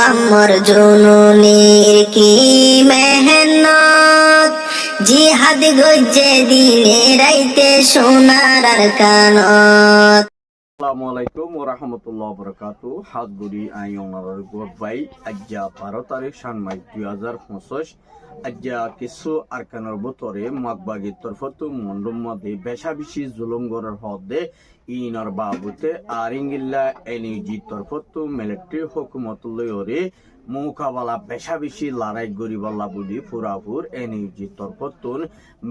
আমার জননীর কি মেহনত, জিহাদ গজ্জে দিনে রাইতে সোনার আর কানত। আসসালামু আলাইকুম ওয়া রাহমাতুল্লাহি ওয়া বারাকাতুহু। হাতগুড়ি আই ওনার গোবাই আজ্জা 12 তারিখ সানমাই 2025 আজ্জা কিছু আরকানের ভিতরে মাগবাগি তরফতু মন্ডম মধ্যে বেশা বেশি জুলুম গরের হদে ইনর বাবুতে আর ইংিল্লা এনইজি তরফতু মিলিটারি হুকুমতুল্লাহরে মোকাবেলা বেশা বেশি লড়াই গরিবাল্লা বলি ফুরাফুর এনইজি তরফতুন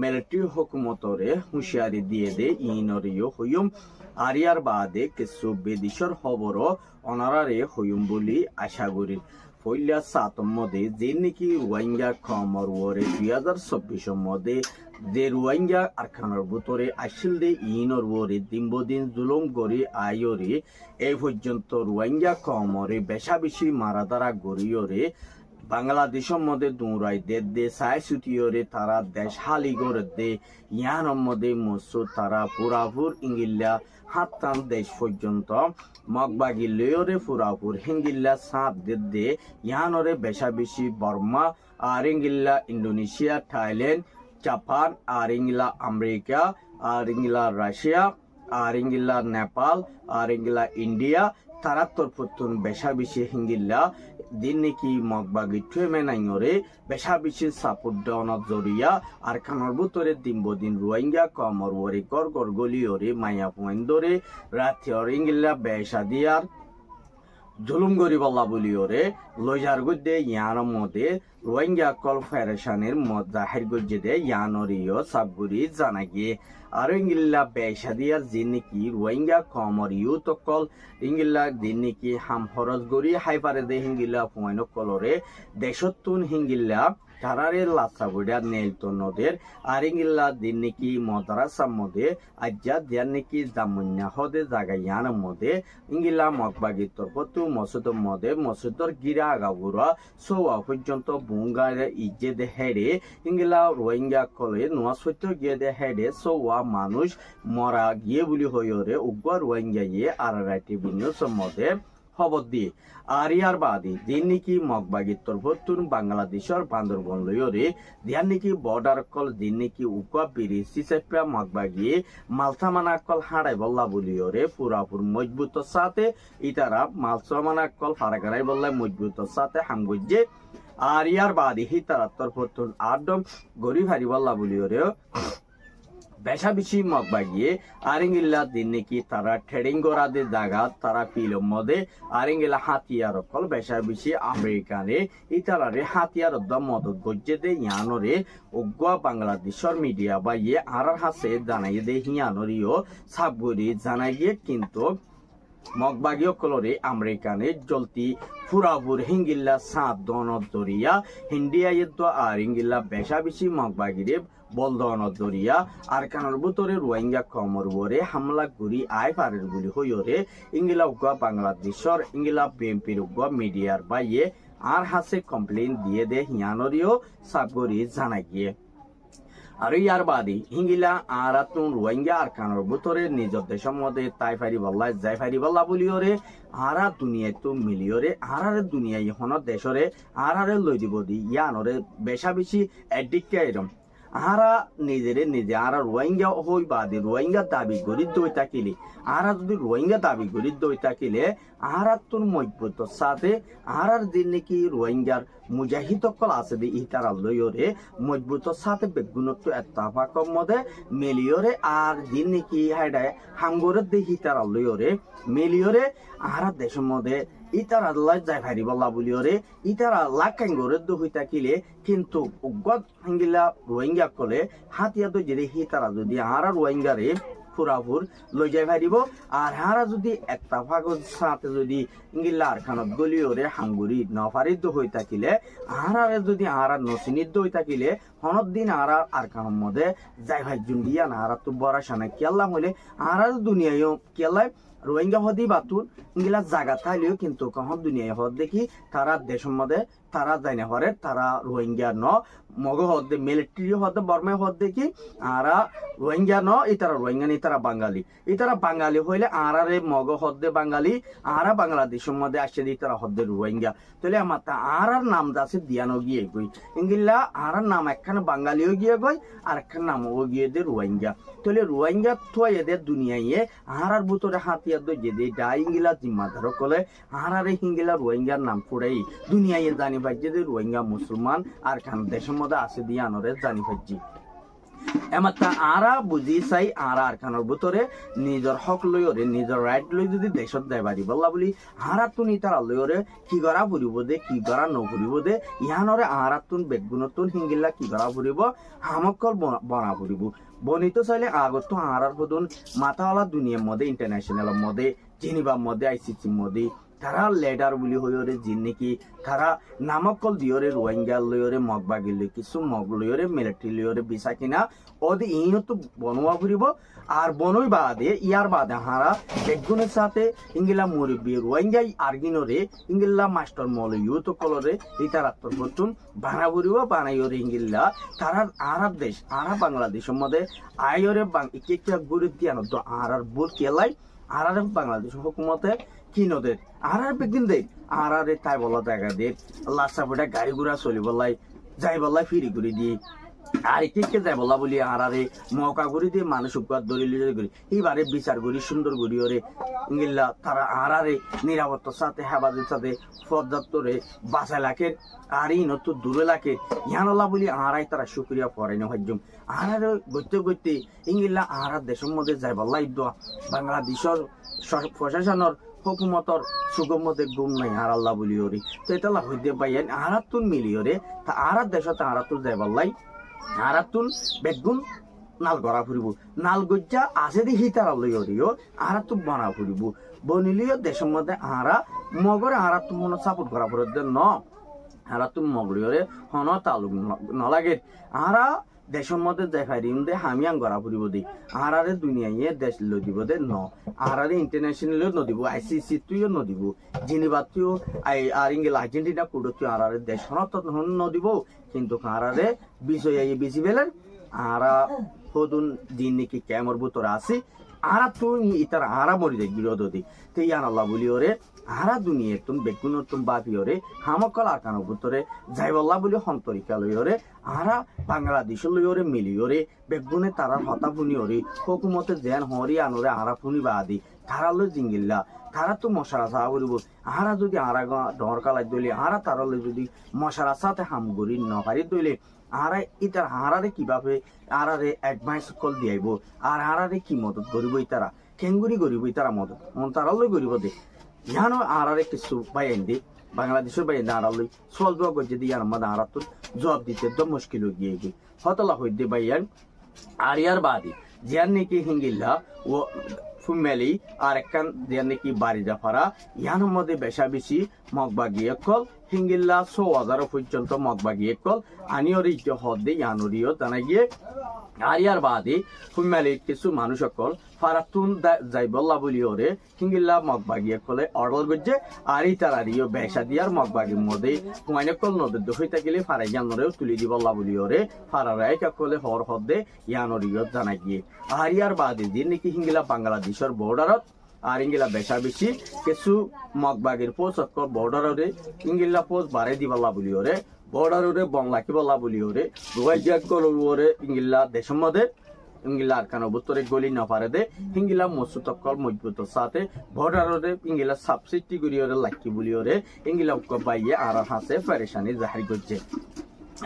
মিলিটারি হুকুমতরে হুঁশিয়ারি দিয়ে দে ইনরিও হইম আরিয়ার বাদে কিছু বিদেশের খবরও অনারারে হইম বলি আশা করি। ফইলা সাতম মধ্যে যে নাকি রোহিঙ্গা কমর ওরে 2024 মধ্যে যে রোহিঙ্গা আরখানোর ভিতরে আসিল দে ইনর ওরে দিন জুলুম গড়ি আয়রে এই পর্যন্ত রোহিঙ্গা কমরে বেশা বেশি মারাদারা গড়িয়রে বাংলাদেশের মধ্যে দৌড়াই দে সাই সুতিয়রে তারা দেশ হালি করে দে ইয়ানোর মধ্যে মসুদ তারা পুরাপুর ইংিল্লা হাতান দেশ পর্যন্ত মগবাগি লয়রে পুরাপুর হিঙ্গিল্লা সাপ দে ইয়ানরে বেশা বেশি বর্মা আর ইংিল্লা ইন্দোনেশিয়া থাইল্যান্ড জাপান আর ইংিল্লা আমেরিকা আর ইংিল্লা রাশিয়া আর ইংিল্লা নেপাল আর ইংিল্লা ইন্ডিয়া তারা তরফতুন বেশা বেশি হিঙ্গিল্লা দিন নাকি মগবাগি ট্রেমে নাইরে বেশা বেশি সাপোর্ট দেওয়ানোর জরিয়া আর খানোর ভিতরে দিন রোহিঙ্গা কমর ওরে গর গলিওরে মায়া পয়েন্ডরে রাতে ইংিল্লা বেশা দিয়ার জুলুম গরিবাল্লা বলিওরে লজার গুদ্দে ইয়ার মধ্যে রোহিঙ্গা কল ফেডারেশনের জাহির গজ্জে দে ইয়ানরিও সাবগুড়ি জানা গিয়ে আর ইংিল্লা বেশা দিয়ার যে নাকি রোহিঙ্গা কমর ইউত কল ইংিল্লা দিন নাকি হাম হরজ গড়ি হাইপারে দে হিঙ্গিল্লা পয়েন্ট কলরে দেশতুন হিঙ্গিল্লা তারারে লাসা বুড়া নেলতো নদের আর ইংিল্লা দিন নাকি মদ্রাসার মধ্যে আজ্জা দিয়ার নাকি জামুন্যা হদে জায়গা ইয়ানের মধ্যে ইংিল্লা মগবাগি তরফতু মসুদর মধ্যে মসুদর গিরা আগাগুড়া সোয়া পর্যন্ত বুঙ্গারে ইজ্জে দে হেডে ইংিল্লা রোহিঙ্গা কলে নোয়া সত্য গিয়ে দে হেডে সোয়া মানুষ মরা গিয়ে বলি হইরে উগ্র রোহিঙ্গা ইয়ে আর রাইটি বিনিয়োগের মধ্যে খবর দিয়ে আর ইয়ার বাদে দিন নাকি মগবাগি তরফতুন বাংলাদেশের বান্দরবন লয়রে দিয়ার নাকি বর্ডার কল দিন নাকি উকা বিরি সিসেপা মগবাগি মালসামানা কল হাড়াই বল্লা বলিওরে পুরাপুর মজবুত সাথে ইতারা মালসামানা কল হারাগারাই বল্লা মজবুত সাথে হামগুজে আর ইয়ার বাদে হি তারা তরফতুন আদম গরিব হারি বল্লা বলিওরে বেশা বেশি মগবাগিয়ে আরিঙ্গিল্লা দিন নাকি তারা ট্রেডিং করাদের জায়গা তারা ফিল্ম মধ্যে আরিঙ্গিল্লা হাতিয়ার কল বেশা বেশি আমেরিকানে ইতারারে হাতিয়ার মদত গজ্জে দে ইয়ানরে উগ্র বাংলাদেশের মিডিয়া বা ইয়ে আর হাসে জানাই দে হিয়ানরিও সাবগুড়ি জানাই গিয়ে কিন্তু মগবাগীয় কলরে আমেরিকানে জলতি ফুরাবুর হিঙ্গিল্লা সাত দনত দরিয়া হিন্দিয়া ইদ্দ আর ইঙ্গিল্লা বেশা বেশি মগবাগিরে বলদনত দরিয়া আর কানোর ভিতরে রোহিঙ্গা কমর ওরে হামলা গুড়ি আই পারের গুলি হইরে ইঙ্গিলা উগা বাংলাদেশের ইঙ্গিলা বিএনপির উগা মিডিয়ার বাইয়ে আর হাসে কমপ্লেন দিয়ে দে হিয়ানরিও সাবগরি জানা গিয়ে আর ইয়ার বাদে হিঙ্গিলা আর তুন রোহিঙ্গা আর কানোর ভিতরে নিজের দেশের মধ্যে তাই ফারি বল্লা যাই ফারি বল্লা বলিওরে আর দুনিয়ায় তো মিলিওরে আর দুনিয়ায় হন দেশরে আর লই দিব দি ইয়ানরে বেশা বেশি এডিক্ট এরম আরা নিজে আর রোহিঙ্গা হই বাদে রোহিঙ্গা দাবি করি দই থাকিলে আর যদি রোহিঙ্গা দাবি করি দই থাকিলে আর তোর মজবুত সাথে আর দিন নাকি রোহিঙ্গার মুজাহিদ কল আছে দে ইতারা লইরে মজবুত সাথে বেগুনত এত্তাফাকর মধ্যে মেলিওরে আর দিন নাকি হাইডায় হাঙ্গরে দে ইতারা লইরে মেলিওরে আর দেশের মধ্যে ইতারা আল্লাহ যাই ভারি বল্লা বলিওরে ইতারা লাকাঙ্গরে দো হই থাকিলে কিন্তু উগ্গত হাঙ্গিলা রোহিঙ্গা কলে হাতিয়া তো যদি হিতারা যদি আর রোহিঙ্গারে পুরাপুর লই যাই ভারিব আর হারা যদি একটা ভাগর সাথে যদি ইংিল্লা আর খানত গলিওরে হাঙ্গুরি নফারিদ্ধ হই থাকিলে আহারে যদি আহারা নসিনিদ্ধ হই থাকিলে হনত দিন আর খানোর মধ্যে যাই ভাই জুন্ডিয়া না আর তো বড় সানা কেল্লা হইলে আহারা দুনিয়ায় কেল্লায় রোহিঙ্গা হদি বাতুন ইংলা জায়গা থাইলেও কিন্তু কখন দুনিয়ায় হদ দেখি তারা দেশের মধ্যে তারা জানে হরে তারা রোহিঙ্গা ন মগ হদে মিলিটারি হদে বর্মায় হদ দেখি আরা রোহিঙ্গা ন ইতারা রোহিঙ্গা নি তারা বাঙালি হইলে আরারে মগ হদে বাঙালি আরা বাংলাদেশের মধ্যে আসছে দি তারা হদে রোহিঙ্গা তাহলে আমার তা আরার নাম আছে দিয়ানো গিয়ে গই ইংলা আরার নাম একখানে বাঙালিও গিয়ে গই আর একখান নাম ও গিয়ে দে রোহিঙ্গা তাহলে রোহিঙ্গা তো এদের দুনিয়ায় আরার ভিতরে হাতিয়ার দই যে ডাই ইংলা জিম্মাদার কলে আরারে হিঙ্গিলা রোহিঙ্গার নাম পড়েই দুনিয়ায় জানি পাইছে যে রোহিঙ্গা মুসলমান আর খান দেশের মধ্যে আছে দিয়ে আনরে জানি পাইছি এমাত্রা আরা বুঝি চাই আরা আর খানোর ভিতরে নিজের হক লইরে নিজের রাইট লই যদি দেশত দেয় বাড়ি বললা বলি আরা তুনি তারা লইরে কি করা ফুরিব দে কি করা নফুরিব দে ইহানরে আরা তুন বেগুনতুন হিঙ্গিল্লা কি করা ফুরিব হামকল বনা ফুরিব বনিত চাইলে আগত তো আরার হদুন মাথাওয়ালা দুনিয়ার মধ্যে ইন্টারন্যাশনালের মধ্যে জেনিবার মধ্যে আইসিসির মধ্যে তারা লেডার বলি হইরে জিন নাকি তারা নামকল দিয়রে রোহিঙ্গা লইরে মগবাগি লই কিছু মগ লইরে মিলিটারি লইরে বিসা কিনা ওদি ইহতো বনোয়া ফুরিব আর বনই বাদে ইয়ার বাদে হারা বেগুনের সাথে ইংলা মুরব্বী রোহিঙ্গাই আর্গিনরে ইংলা মাস্টার মল ইউত কলরে ইতারাত্তর বতুন বানা ফুরিব বানাইরে ইংলা তারা আরব দেশ আরব বাংলাদেশের মধ্যে আইরে কে গুরুত্ব আনো তো আরার বুট কেলাই আরার বাংলাদেশ হুকুমতে কিনদের আরার বেগিন দে আরারে তাই বলা জায়গা দে লাসা ফুটা গাড়ি ঘোড়া চলি বলাই যাই বলাই ফিরি করে দিয়ে আর কে যাই বলা বলি আরারে মৌকা করে দিয়ে মানুষ দলিল করি এইবারে বিচার করি সুন্দর করি ওরে ইংলা তারা আরারে নিরাপত্তার সাথে হেফাজতের সাথে পর্যাপ্তরে বাঁচাই লাখের আর এই নতুন দূরে লাখে ইহানলা বলি আরাই তারা সুক্রিয়া পড়ে না হজ্জম আরারে গইতে গইতে ইংলা আরার দেশের মধ্যে যাই বলা ইদোয়া বাংলাদেশের প্রশাসনের হুকুমতর সুগমতে গুম নাই আর আল্লাহ বলি ওরে তো এটা হইতে পাইয়েন আরাতুন মিলিয়রে তা আরার দেশতে আরাতুন যাই বললাই আরাতুন বেগুন নাল গড়া ফুরিব নাল গজ্জা আছে দি হিতারা লই ওরিও আরাতু বনা ফুরিব বনিলিও দেশের মধ্যে আরা মগরে আরাতু মন সাপোর্ট করা ফুরদ ন আরাতু মগরিয়রে হন তালুক নলাগে আরা দেশের মধ্যে দেখাই দিন দে হামিয়াং গড়া ফুরিব দি আরারে দুনিয়ায় দেশ লই দিব দে ন আরারে ইন্টারন্যাশনাল নদিব আইসিসি তুইও নদিব জিনিবা তুইও আর ইংল আর্জেন্টিনা কুড়ো তুই আরারে দেশ হনত নদিব কিন্তু আরারে বিষয় বেশি বেলেন আরা হদুন দিন নাকি ক্যামর ভিতরে আছে আরা তুই ইতার আরা মরি দেখ বিরোধ দি তো ইয়ান আল্লাহ বলি ওরে আরা দুনিয়া তুম বেগুন তুম বাপি ওরে হামকল আকানোর ভিতরে যাই বল্লা বলি হন্তরিকা লই ওরে আরা বাংলাদেশ লই ওরে মিলি ওরে বেগুনে তারা হতা ফুনি ওরে হুকুমতে জেন হরি আনরে আরা ফুনি বাদি তারা লই জিঙ্গিল্লা তারা তো মশারা চা করিব আরা যদি আরা ডর কালাই দলি আরা তারা যদি মশারা সাথে হামগুড়ি নকারি দইলে আরা ইতার হারারে কিভাবে আরারে অ্যাডভাইস কল দিয়াইব আর হারারে কি মদত করিব ইতারা কেঙ্গুরি করিব ইতারা মদত তারা লই করিব দে ইহানো আরারে কিছু বাইন দি বাংলাদেশের বাইন আরা লই সল দোয়া করছে দিয়ে আমার আরা তো জবাব দিতে তো মুশকিল গিয়ে গিয়ে হতলা হইতে বাইয়ান আর ইয়ার বাদে জিয়ান নাকি হিঙ্গিল্লা ও ফুমেলি আর একখান জিয়ান নাকি বাড়ি জাফারা ইহানোর মধ্যে বেশা বেশি মগবাগি একল হিঙ্গিল্লা ৬০০০ পর্যন্ত মগবাগি একল আনিয়রি হদে ইয়ানুরিও জানা গিয়ে আর ইয়ার বাদে ফুমেলি কিছু মানুষ সকল ফারাতুন যাইবল্লা বলি ওরে হিঙ্গিল্লা মগবাগি একলে অর্ডার করছে আর ই তারারিও বেশা দিয়ার মগবাগির মধ্যে হুমাইন কল নদীর দোষই থাকিলে ফারাই জানরেও তুলি দিবল্লা বলি ওরে ফারারাই কাকলে হর হদে ইয়ানুরিও জানা গিয়ে আর ইয়ার বাদে যে নাকি হিঙ্গিল্লা বাংলাদেশের বর্ডারত আর ইংলা বেশা বেশি কিছু মগবাগির পোস্ট অকল বর্ডারে ইংলা পোস্ট বাড়ে দিবল্লা বলি ওরে বর্ডারে বংলাকি বল্লা বলি ওরে রোহিঙ্গা ওরে ইংলা দেশের মধ্যে ইংলা আরকানো বুতরে গলি না পারে দে হিঙ্গিলা মসুতকল মজবুত সাথে বর্ডারে ইংলা সাবসিডি করি ওরে লাকি বলি ওরে ইংলা বাইয়ে আর হাসে পরেশানি জাহির করছে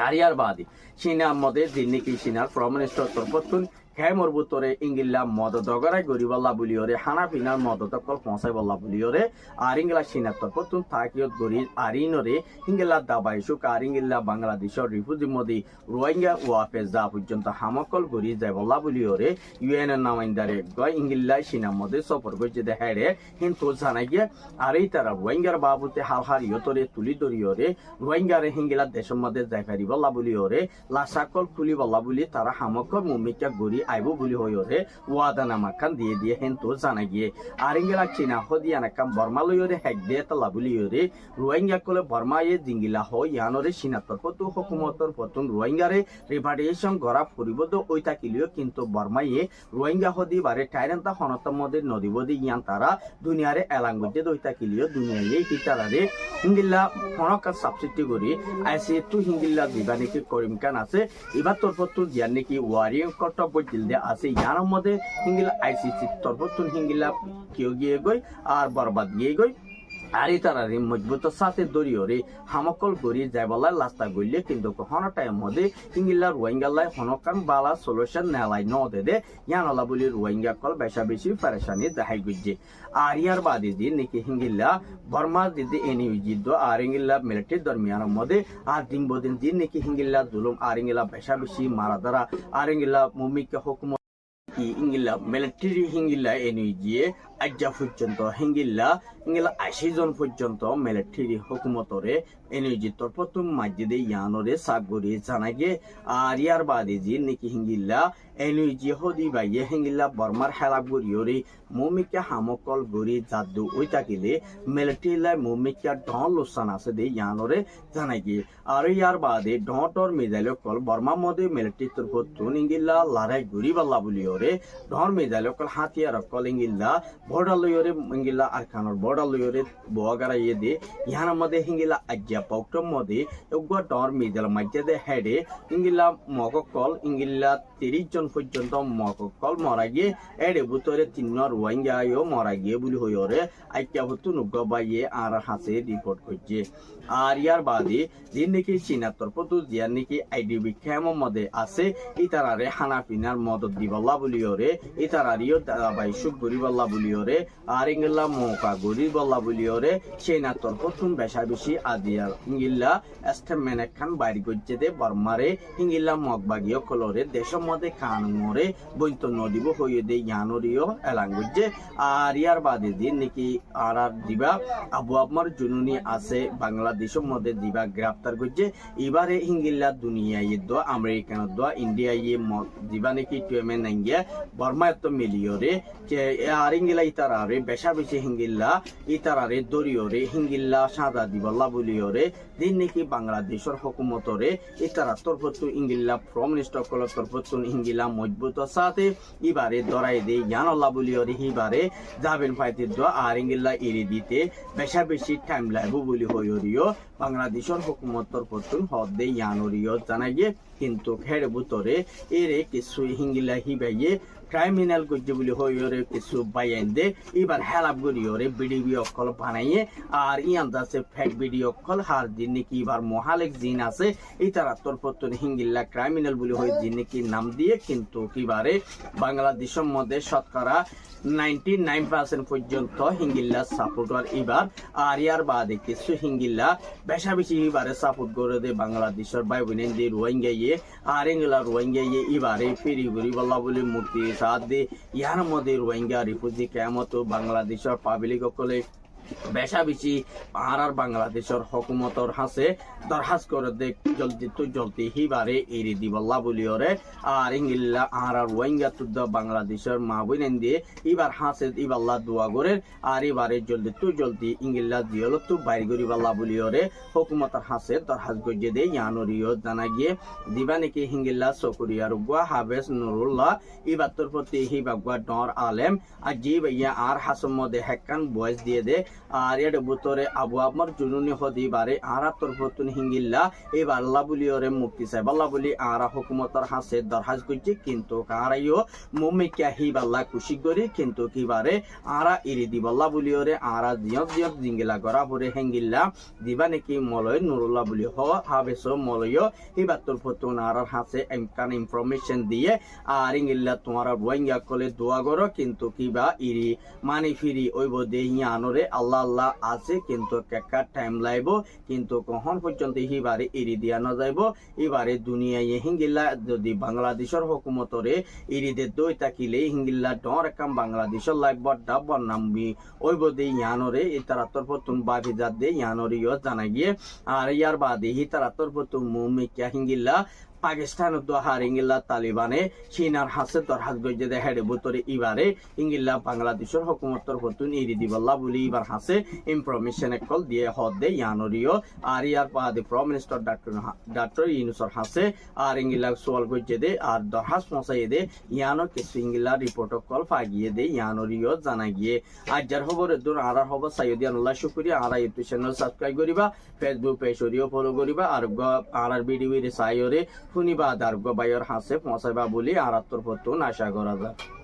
আর ইয়ার বাদে চীনার মধ্যে যিনি কি চীনার প্রাইম মিনিস্টার তরফতুন হেমর বুতরে ইংলা মদ দগরাই গরি বল্লা বলি ওরে হানা পিনার মদ তকল পৌঁছাই বল্লা বলি ওরে আর ইংলা চীনার তরফতুন থাকিয়ত গরি আরিনরে ইংলা দাবাই সুক আর ইংলা বাংলাদেশের রিফিউজি মধ্যে রোহিঙ্গা ওয়াফে যা পর্যন্ত হামকল গরি যায় বল্লা বলি ওরে ইউএন এর নামাইন্দারে গয় ইংলা চীনার মধ্যে সফর করছে দেখায় রে কিন্তু জানাই গিয়ে আর এই তারা রোহিঙ্গার বাবুতে হাল হার ইয়তরে তুলি ধরি ওরে রোহিঙ্গারে হিঙ্গিলা দেশের মধ্যে দেখারি বল্লা বলি ওরে লাসাকল খুলি বল্লা বলি তারা হামকল মুমিকা গরি আইব বলি হইরে ওয়াদা নামাকান দিয়ে হেন্তু জানা গিয়ে আর ইঙ্গিলা চীনা হদিয়ানাকাম বর্মা লইরে হেক দিয়ে তালা বলি হইরে রোহিঙ্গা কলে বর্মা এ জিঙ্গিলা হয় ইয়ানরে সিনাতর পতু হুকুমতর পতুন রোহিঙ্গারে রিভার্ডিয়েশন গড়া ফুরিবদ ওই তাকিলিও কিন্তু বর্মাইয়ে রোহিঙ্গা হদি বারে টাইরেন্তা হনতম মধ্যে নদীবদি ইয়ান তারা দুনিয়ারে এলাঙ্গুজে দই তাকিলিও দুনিয়ায় হিতারারে হিঙ্গিল্লা হনকা সাবসিডি করি আইসি তু হিঙ্গিল্লা দিবা নাকি করিম কান আছে এবার তোর পতুন জিয়ান নাকি ওয়ারিং কর্তব্য জিলদে আছে ইয়ার মধ্যে হিঙ্গিল্লা আইসিসি তোর পতুন হিঙ্গিল্লা কেউ গিয়ে গই আর বরবাদ গিয়ে গই আরে তারারে মজবুত সাথে দরিয়রে হামকল গরি যাইবলা লাস্তা গইলে কিন্তু হন টাইম মধ্যে ইংলিলা রোহিঙ্গালাই হনকান বালা সলিউশন নেলাই ন দে ইয়ানলা বলি রোহিঙ্গা কল বেশা বেশি পরেশানি দেখাই গুজে আর ইয়ার বাদে দি নাকি হিঙ্গিলা বর্মা দিদি এনি জিদ্দ আর ইংলিলা মিলিটারি দরমিয়ানের মধ্যে আর দিন বদিন দিন নাকি হিঙ্গিলা জুলুম আর ইংলিলা বেশা বেশি মারা দ্বারা আর ইংলিলা মুমিকে হুকুমত ইংলিলা মিলিটারি হিঙ্গিলা এনি গিয়ে আজ্জা পর্যন্ত হিঙ্গিল্লা ইংলা 80 জন পর্যন্ত মিলিটারি হুকুমতরে এনজি তরপতুম মসজিদে ইয়ানরে সাগরি জানাগে আর ইয়ার বাদে জি নাকি হিঙ্গিল্লা এনজি হদি বাইয়ে হিঙ্গিল্লা বর্মার হেলাপ গরিয়রে মুমিকা হামকল গরি জাদু ওই তাকিলে মিলিটারি লাই মুমিকা ঢল লোসান আছে দে ইয়ানরে জানাগে আর ইয়ার বাদে ঢটর মিজাইল কল বর্মা মধ্যে মিলিটারি তরপতুন ইংগিল্লা লড়াই গরি বাল্লা বলিয়রে ঢর মিজাইল কল হাতিয়ার call ইংগিল্লা border lawyer ingila arkanor border lawyer boagara yede yana mode hingila ajja poktom mode ugwa dor midal majjede heade ingila mokokol ingila 30 jon porjonto mokokol mara giye ede butore tinnor rohingya yo mara giye buli hoyore ajja hutu nugga baye ar hase report korje আর ইয়ার বাদে দিন নাকি চীনাতর পতু জিয়ার নাকি IDB ক্যাম মধ্যে আছে ইতারারে হানাফিনার মদত দিবল্লা বলিওরে ইতারারিও দাবাই সুখ গরিবল্লা বলিওরে আর ইংলা মৌকা গরিবল্লা বলিওরে চীনাতর পতুন বেশা বেশি আদিয়ার ইংলা এস্টেমেনে খান বাইর গজ্জে দে বর্মারে ইংলা মগবাগিও কলরে দেশের মধ্যে কানুমরে বৈন্ত নদীব হইয়ে দে ইয়ানরিও এলাঙ্গুজে আর ইয়ার বাদে দিন নাকি আর দিবা আবু আবমার জুনুনি আছে বাংলা দেশের মধ্যে দিবা গ্রেফতার করছে এবারে হিঙ্গিল্লা দুনিয়ায় দো আমেরিকান দো ইন্ডিয়ায় দিবা নাকি টুয়েমেন নাঙ্গিয়া বর্মা এত মিলিয়রে আর হিঙ্গিলা ইতারারে বেশা বেশি হিঙ্গিল্লা ইতারারে দরিয়রে হিঙ্গিল্লা সাদা দিবল্লা বলিয়রে দিন নাকি বাংলাদেশের হুকুমতরে ইতারা তরফতু ইঙ্গিল্লা প্রাইম মিনিস্টার কল তরফতু হিঙ্গিল্লা মজবুত সাথে এবারে দরাই দে ইয়ানল্লা বলিয়রে এবারে যাবেন ফাইতে দো আর হিঙ্গিল্লা এড়ি দিতে বেশা বেশি টাইম লাগবে বলি হইরিও বাংলাদেশের হুকুমতর পতুন হদে ইয়ানরিও জানাইয়ে কিন্তু খেড় বুতরে এরে কিছু হিঙ্গিলা হিবাইয়ে ক্রাইমিনাল গজ্জে বলি হইরে কিছু বাইন দে এবার হেলাপ গরিয়রে ভিডিও কল বানাইয়ে আর ইয়ান দাসে ফেক ভিডিও কল হার দিন নাকি এবার মহালেক জিন আছে এই তারা তোর পতুন হিঙ্গিল্লা ক্রাইমিনাল বলি হই জিন নাকি নাম দিয়ে কিন্তু কিবারে বাংলাদেশের মধ্যে শতকরা 99% পর্যন্ত হিঙ্গিল্লা সাপোর্টার এবার আর ইয়ার বাদে কিছু হিঙ্গিল্লা বেশা বেশি এবারে সাপোর্ট করে দে বাংলাদেশের ভাই বোনেন দিয়ে রোহিঙ্গা ইয়ে আর ইংলা রোহিঙ্গা ইয়ে এবারে ফেরি গরি বল্লা বলে মূর্তি সাথ দে ইয়ার মধ্যে রোহিঙ্গা রিফিউজি কেমত বাংলাদেশের পাবলিক সকলে বেশা বেশি আর বাংলাদেশের হুকুমতর হাসে দরখাস করে দে জলদি তো জলদি হিবারে এরি দিবল্লা বলিওরে আর ইংলিল্লা আর রোহিঙ্গা তুদ্দ বাংলাদেশের মা বইনেন দিয়ে এবার হাসে ইবাল্লা দোয়া করে আর এবারে জলদি তো জলদি ইংলিল্লা জিয়ল তো বাইর করি বাল্লা বলিওরে হুকুমতর হাসে দরখাস গজে দে ইয়ানরিও জানা গিয়ে দিবা নাকি হিঙ্গিল্লা চকুরিয়ার গুয়া হাবেস নুরুল্লাহ এবার তোর প্রতি হিবাগুয়া ডর আলেম আর জি ভাইয়া আর হাসম মধ্যে হেকান বয়স দিয়ে দে আর এর বুতরে আবু আবমার জুনুনি হদি বারে আরা তরফতুন হিঙ্গিল্লা এবার আল্লাহ বলিওরে মুক্তি সাহেব আল্লাহ বলি আরা হুকুমতর হাসে দরহাজ করছে কিন্তু কারাইও মুমিকা হিব আল্লাহ খুশি করি কিন্তু কিবারে আরা ইরি দিবাল্লাহ বলিওরে আরা জিয়ক জিয়ক জিঙ্গিলা গড়া ভরে হেঙ্গিল্লা দিবা নাকি মলয় নুরুল্লাহ বলি হ হাবেস মলয় এবার তরফতুন আরার হাসে এমকান ইনফরমেশন দিয়ে আর ইঙ্গিল্লা তোমার রোহিঙ্গা কলে দোয়া করো কিন্তু কিবা ইরি মানি ফিরি ওইব দে ইয়ানরে আল্লাহ আল্লাহ আছে কিন্তু কেকা টাইম লাইব কিন্তু কখন পর্যন্ত হিবারে এরি দিয়া না যাইব এবারে দুনিয়ায় হিঙ্গিল্লা যদি বাংলাদেশের হুকুমতরে এরিদে দই তাকিলে হিঙ্গিল্লা ডর কাম বাংলাদেশের লাইব ডাবর নামবি ওইব দে ইয়ানরে ইতারা তরফতুন বাভি জাত দে ইয়ানরিও জানা গিয়ে আর ইয়ার বাদে হিতারা তরফতুন মুমিকা হিঙ্গিল্লা পাকিস্তান দোহার ইংলা তালিবানে চীনার হাসে দরহাত গজে দে হেডে বুতরে ইবারে ইংলা বাংলাদেশের হুকুমতর হতুন ইরি দিবল্লা বলি ইবার হাসে ইনফরমেশন কল দিয়ে হদ দে ইয়ানরিও আর ইয়ার পাদে প্রাইম মিনিস্টার ডক্টর ইউনুসর হাসে আর ইংলা সোয়াল গজে দে আর দরহাস পৌঁছাইয়ে দে ইয়ানো কিছু ইংলা রিপোর্ট কল ফাগিয়ে দে ইয়ানরিও জানা গিয়ে আজার খবর দূর আর খবর সাইদিয়ান আল্লাহ শুকরিয়া আর ইউটিউব চ্যানেল সাবস্ক্রাইব করিবা ফেসবুক পেজরিও ফলো করিবা আর ভিডিও সাইরে শুনিবা দার বাইর হাসে পৌঁছাইবা বলি আর তোর আশা করা যায়।